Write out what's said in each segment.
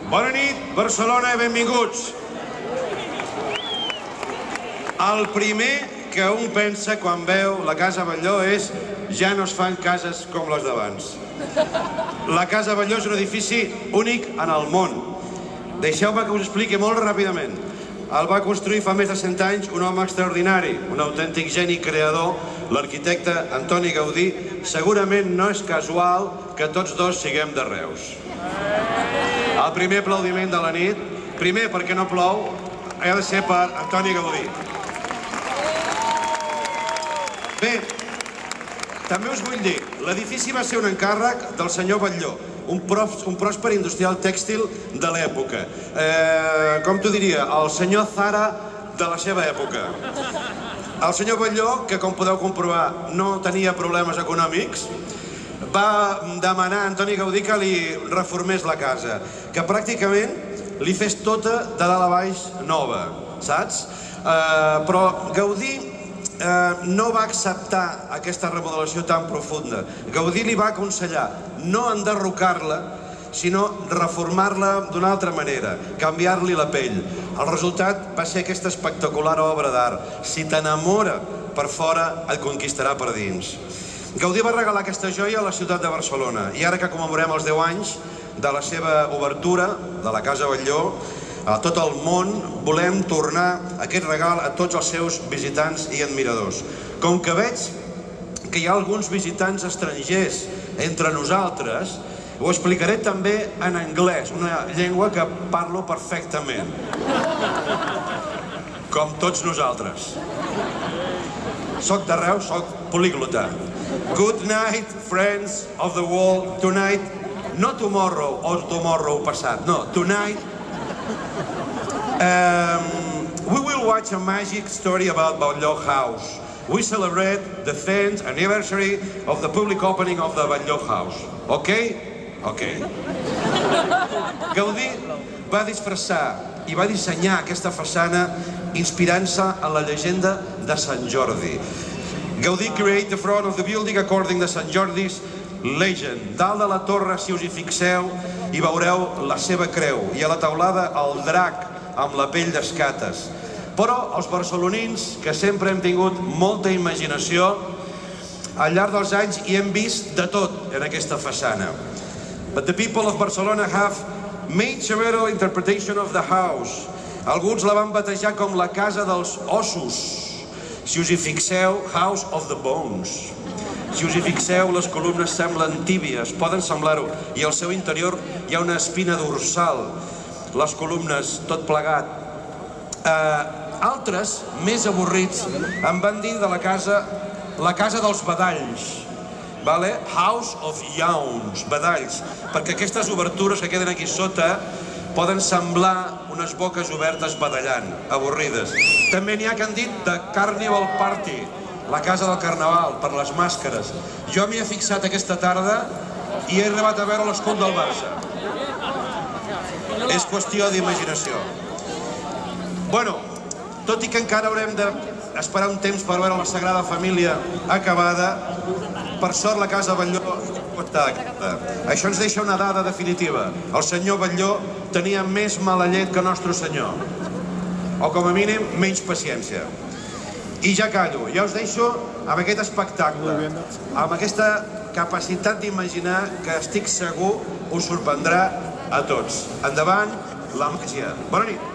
Bona nit, Barcelona, i benvinguts. El primer que un pensa quan veu la Casa Batlló és ja no es fan cases com les d'abans. La Casa Batlló és un edifici únic en el món. Deixeu-me que us expliqui molt ràpidament. El va construir fa més de 100 anys un home extraordinari, un autèntic geni creador, l'arquitecte Antoni Gaudí. Segurament no és casual que tots dos siguem de Reus. El primer aplaudiment de la nit, primer perquè no plou, ha de ser per Antoni Gaudí. Bé, també us vull dir, l'edifici va ser un encàrrec del senyor Batlló, un pròsper industrial tèxtil de l'època. Com t'ho diria, el senyor Zara de la seva època. El senyor Batlló, que com podeu comprovar no tenia problemes econòmics, va demanar a Antoni Gaudí que li reformés la casa, que pràcticament li fes tota de dalt a baix nova, saps? Però Gaudí no va acceptar aquesta remodelació tan profunda. Gaudí li va aconsellar no enderrocar-la, sinó reformar-la d'una altra manera, canviar-li la pell. El resultat va ser aquesta espectacular obra d'art. Si t'enamora per fora, et conquistarà per dins. Gaudí va regalar aquesta joia a la ciutat de Barcelona i ara que commemorem els 10 anys de la seva obertura, de la Casa Batlló, a tot el món volem tornar aquest regal a tots els seus visitants i admiradors. Com que veig que hi ha alguns visitants estrangers entre nosaltres, ho explicaré també en anglès, una llengua que parlo perfectament. Com tots nosaltres. Soc de Reus, soc políglota. Good night, friends of the world. Tonight, not tomorrow or tomorrow passat, no, tonight. We will watch a magic story about Batlló House. We celebrate the 10th anniversary of the public opening of the Batlló House. Okay? Okay. Gaudí va disfressar i va dissenyar aquesta façana inspirant-se en la llegenda de Sant Jordi. Gaudí created the front of the building according to Sant Jordi's legend. Dalt de la torre, si us hi fixeu, hi veureu la seva creu i a la teulada el drac amb la pell d'escates. Però els barcelonins, que sempre hem tingut molta imaginació, al llarg dels anys hi hem vist de tot en aquesta façana. But the people of Barcelona have made several interpretation of the house. Alguns la van batejar com la casa dels ossos. Si us hi fixeu, House of the Bones. Si us hi fixeu, les columnes semblen tíbies, poden semblar-ho, i al seu interior hi ha una espina dorsal. Les columnes, tot plegat. Altres, més avorrits, em van dir de la casa dels badalls. House of Yawns, badalls, perquè aquestes obertures que queden aquí sota poden semblar unes boques obertes badallant, avorrides. També n'hi ha que han dit de Carnival Party, la casa del carnaval, per les màscares. Jo m'hi he fixat aquesta tarda i he arribat a veure l'escut del Barça. És qüestió d'imaginació. Bueno, tot i que encara haurem d'esperar un temps per veure la Sagrada Família acabada, per sort la Casa Batlló està acabada. Això ens deixa una dada definitiva. El senyor Batlló tenia més mala llet que Nostre Senyor. O com a mínim, menys paciència. I ja callo, ja us deixo amb aquest espectacle, amb aquesta capacitat d'imaginar que estic segur us sorprendrà a tots. Endavant, la màgia. Bona nit.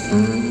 Mm.